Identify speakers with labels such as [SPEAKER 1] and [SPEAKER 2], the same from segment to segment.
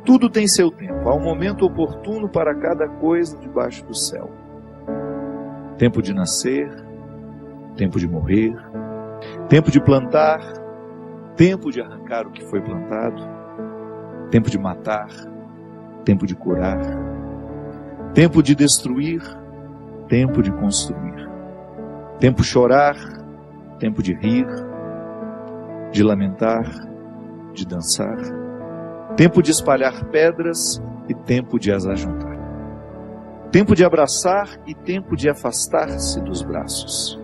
[SPEAKER 1] Tudo tem seu tempo, há um momento oportuno para cada coisa debaixo do céu. Tempo de nascer, tempo de morrer, tempo de plantar, tempo de arrancar o que foi plantado, tempo de matar, tempo de curar, tempo de destruir, tempo de construir, tempo de chorar, tempo de rir, de lamentar, de dançar, tempo de espalhar pedras e tempo de as ajuntar, tempo de abraçar e tempo de afastar-se dos braços,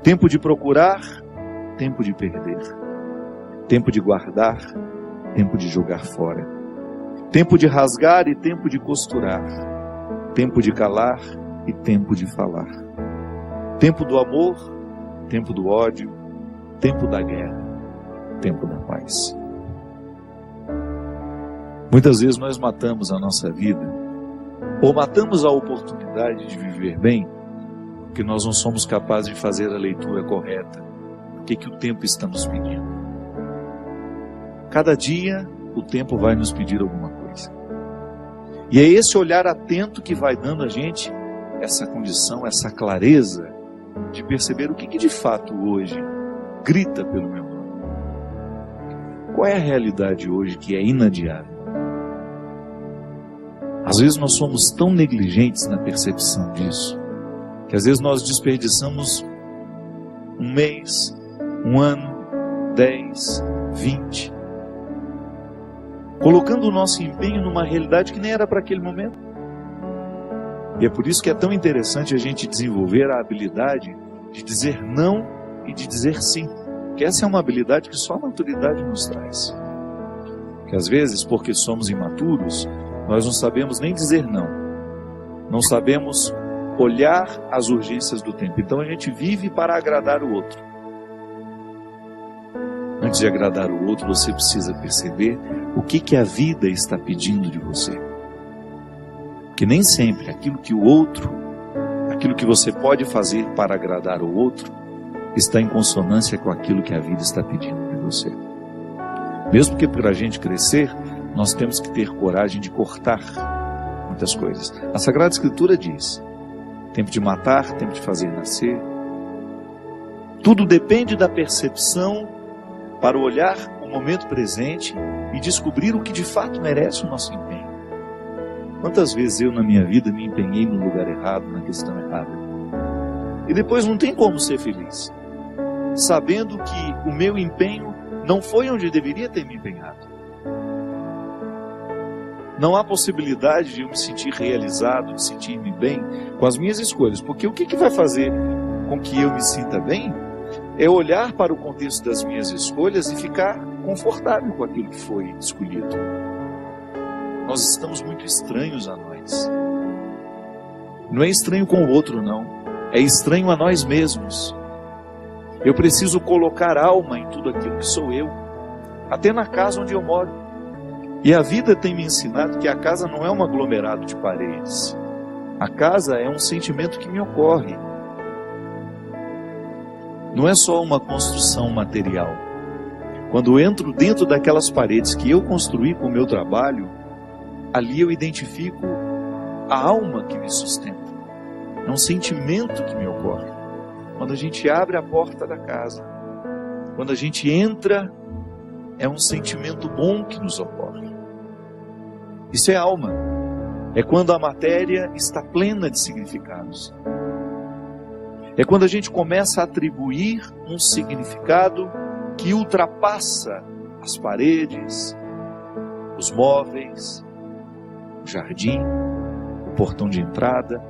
[SPEAKER 1] tempo de procurar, tempo de perder, tempo de guardar, tempo de jogar fora, tempo de rasgar e tempo de costurar, tempo de calar e tempo de falar, tempo do amor, tempo do ódio, tempo da guerra, tempo da paz. Muitas vezes nós matamos a nossa vida, ou matamos a oportunidade de viver bem, porque nós não somos capazes de fazer a leitura correta. O que o tempo está nos pedindo? Cada dia o tempo vai nos pedir alguma coisa. E é esse olhar atento que vai dando a gente essa condição, essa clareza de perceber o que de fato hoje grita pelo meu nome. Qual é a realidade hoje que é inadiável? Às vezes nós somos tão negligentes na percepção disso, que às vezes nós desperdiçamos um mês, um ano, 10, 20, colocando o nosso empenho numa realidade que nem era para aquele momento. E é por isso que é tão interessante a gente desenvolver a habilidade de dizer não e de dizer sim. Que essa é uma habilidade que só a maturidade nos traz. Que às vezes, porque somos imaturos, nós não sabemos nem dizer não. Não sabemos olhar as urgências do tempo. Então a gente vive para agradar o outro. Antes de agradar o outro, você precisa perceber o que a vida está pedindo de você. Que nem sempre aquilo que o outro, aquilo que você pode fazer para agradar o outro, está em consonância com aquilo que a vida está pedindo de você. Mesmo que para a gente crescer, nós temos que ter coragem de cortar muitas coisas. A Sagrada Escritura diz: tempo de matar, tempo de fazer nascer. Tudo depende da percepção para olhar o momento presente e descobrir o que de fato merece o nosso empenho. Quantas vezes eu na minha vida me empenhei no lugar errado, na questão errada, e depois não tem como ser feliz, sabendo que o meu empenho não foi onde deveria ter me empenhado. Não há possibilidade de eu me sentir realizado, de sentir-me bem com as minhas escolhas, porque o que vai fazer com que eu me sinta bem é olhar para o contexto das minhas escolhas e ficar confortável com aquilo que foi escolhido. Nós estamos muito estranhos a nós. Não é estranho com o outro, não. É estranho a nós mesmos. Eu preciso colocar alma em tudo aquilo que sou eu, até na casa onde eu moro. E a vida tem me ensinado que a casa não é um aglomerado de paredes. A casa é um sentimento que me ocorre. Não é só uma construção material. Quando eu entro dentro daquelas paredes que eu construí com o meu trabalho, ali eu identifico a alma que me sustenta. É um sentimento que me ocorre. Quando a gente abre a porta da casa, quando a gente entra, é um sentimento bom que nos ocorre. Isso é alma. É quando a matéria está plena de significados. É quando a gente começa a atribuir um significado que ultrapassa as paredes, os móveis, o jardim, o portão de entrada.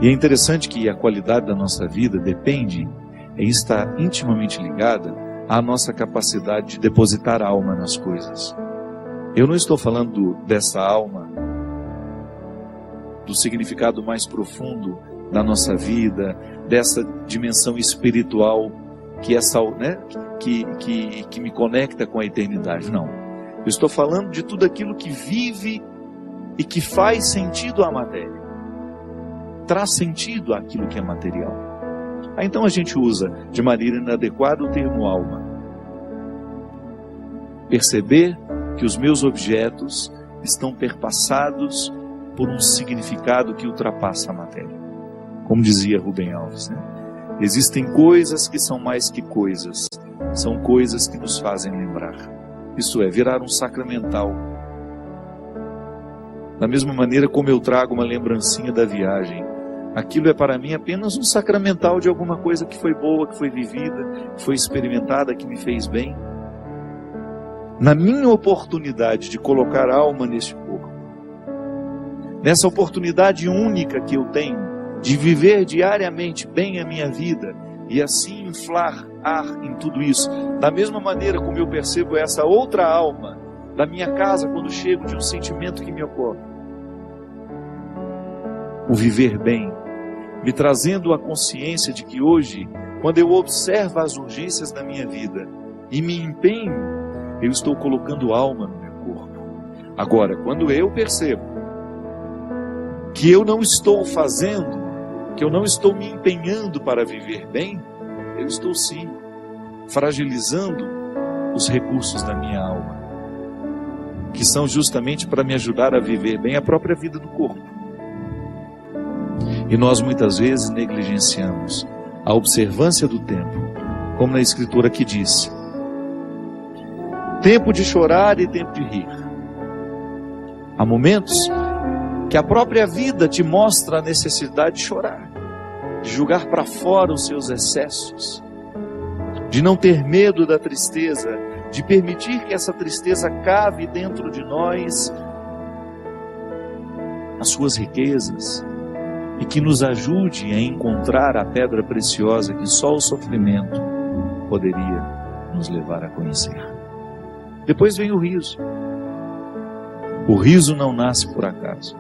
[SPEAKER 1] E é interessante que a qualidade da nossa vida depende e está intimamente ligada à nossa capacidade de depositar a alma nas coisas. Eu não estou falando dessa alma, do significado mais profundo da nossa vida, dessa dimensão espiritual que me conecta com a eternidade. Não. Eu estou falando de tudo aquilo que vive e que faz sentido à matéria. Traz sentido àquilo que é material. Então a gente usa de maneira inadequada o termo alma. Perceber que os meus objetos estão perpassados por um significado que ultrapassa a matéria. Como dizia Rubem Alves, né? Existem coisas que são mais que coisas, são coisas que nos fazem lembrar. Isto é, virar um sacramental. Da mesma maneira como eu trago uma lembrancinha da viagem, aquilo é para mim apenas um sacramental de alguma coisa que foi boa, que foi vivida, que foi experimentada, que me fez bem. Na minha oportunidade de colocar alma neste corpo, nessa oportunidade única que eu tenho de viver diariamente bem a minha vida e assim inflar ar em tudo isso, da mesma maneira como eu percebo essa outra alma da minha casa quando chego de um sentimento que me ocorre, o viver bem, me trazendo a consciência de que hoje, quando eu observo as urgências da minha vida e me empenho, eu estou colocando alma no meu corpo. Agora, quando eu percebo que eu não estou fazendo, que eu não estou me empenhando para viver bem, eu estou sim fragilizando os recursos da minha alma, que são justamente para me ajudar a viver bem a própria vida do corpo. E nós muitas vezes negligenciamos a observância do tempo, como na Escritura que diz: tempo de chorar e tempo de rir. Há momentos que a própria vida te mostra a necessidade de chorar, de jogar para fora os seus excessos, de não ter medo da tristeza, de permitir que essa tristeza cave dentro de nós as suas riquezas e que nos ajude a encontrar a pedra preciosa que só o sofrimento poderia nos levar a conhecer. Depois vem o riso. O riso não nasce por acaso.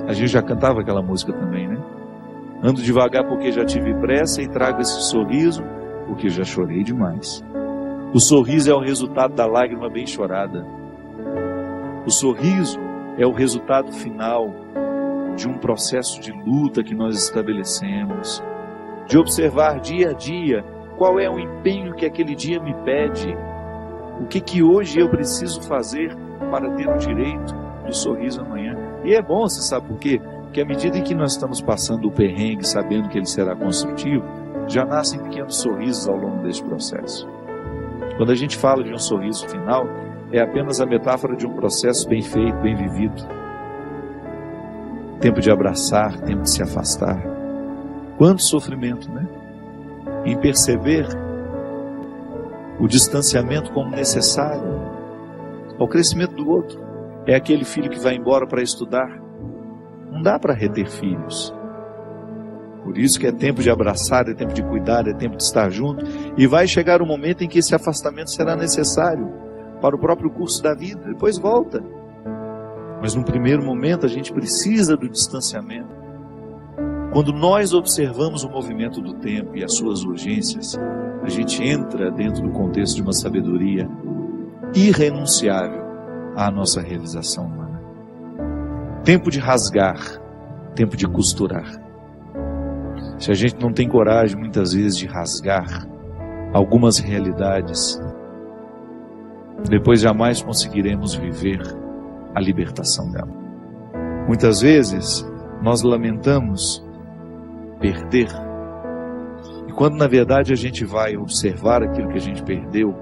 [SPEAKER 1] A gente já cantava aquela música também, né? Ando devagar porque já tive pressa e trago esse sorriso porque já chorei demais. O sorriso é o resultado da lágrima bem chorada. O sorriso é o resultado final de um processo de luta que nós estabelecemos, de observar dia a dia qual é o empenho que aquele dia me pede, o que hoje eu preciso fazer para ter o direito do sorriso amanhã. E é bom, você sabe por quê? Porque à medida em que nós estamos passando o perrengue, sabendo que ele será construtivo, já nascem pequenos sorrisos ao longo deste processo. Quando a gente fala de um sorriso final, é apenas a metáfora de um processo bem feito, bem vivido. Tempo de abraçar, tempo de se afastar. Quanto sofrimento, né? Em perceber o distanciamento como necessário ao crescimento do outro. É aquele filho que vai embora para estudar. Não dá para reter filhos. Por isso que é tempo de abraçar, é tempo de cuidar, é tempo de estar junto. E vai chegar o momento em que esse afastamento será necessário para o próprio curso da vida. Depois volta. Mas no primeiro momento a gente precisa do distanciamento. Quando nós observamos o movimento do tempo e as suas urgências, a gente entra dentro do contexto de uma sabedoria irrenunciável à nossa realização humana. Tempo de rasgar, tempo de costurar. Se a gente não tem coragem muitas vezes de rasgar algumas realidades, depois jamais conseguiremos viver a libertação dela. Muitas vezes nós lamentamos perder, e quando na verdade a gente vai observar aquilo que a gente perdeu,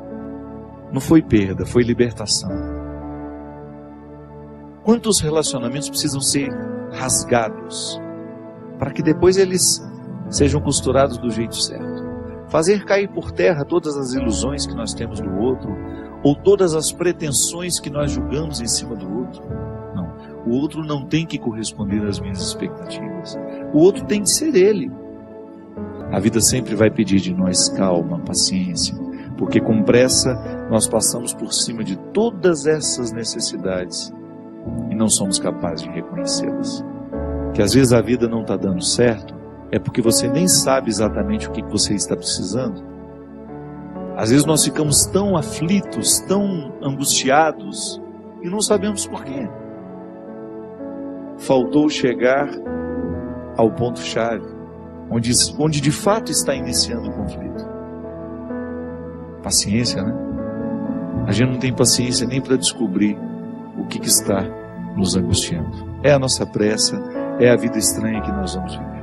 [SPEAKER 1] não foi perda, foi libertação. Quantos relacionamentos precisam ser rasgados para que depois eles sejam costurados do jeito certo? Fazer cair por terra todas as ilusões que nós temos do outro, ou todas as pretensões que nós julgamos em cima do outro. Não, o outro não tem que corresponder às minhas expectativas. O outro tem que ser ele. A vida sempre vai pedir de nós calma, paciência, porque com pressa nós passamos por cima de todas essas necessidades e não somos capazes de reconhecê-las. Que às vezes a vida não está dando certo, é porque você nem sabe exatamente o que você está precisando. Às vezes nós ficamos tão aflitos, tão angustiados, e não sabemos por quê. Faltou chegar ao ponto-chave, onde de fato está iniciando o conflito. Paciência, né? a gente não tem paciência nem para descobrir o que está nos angustiando. É a nossa pressa, é a vida estranha que nós vamos viver.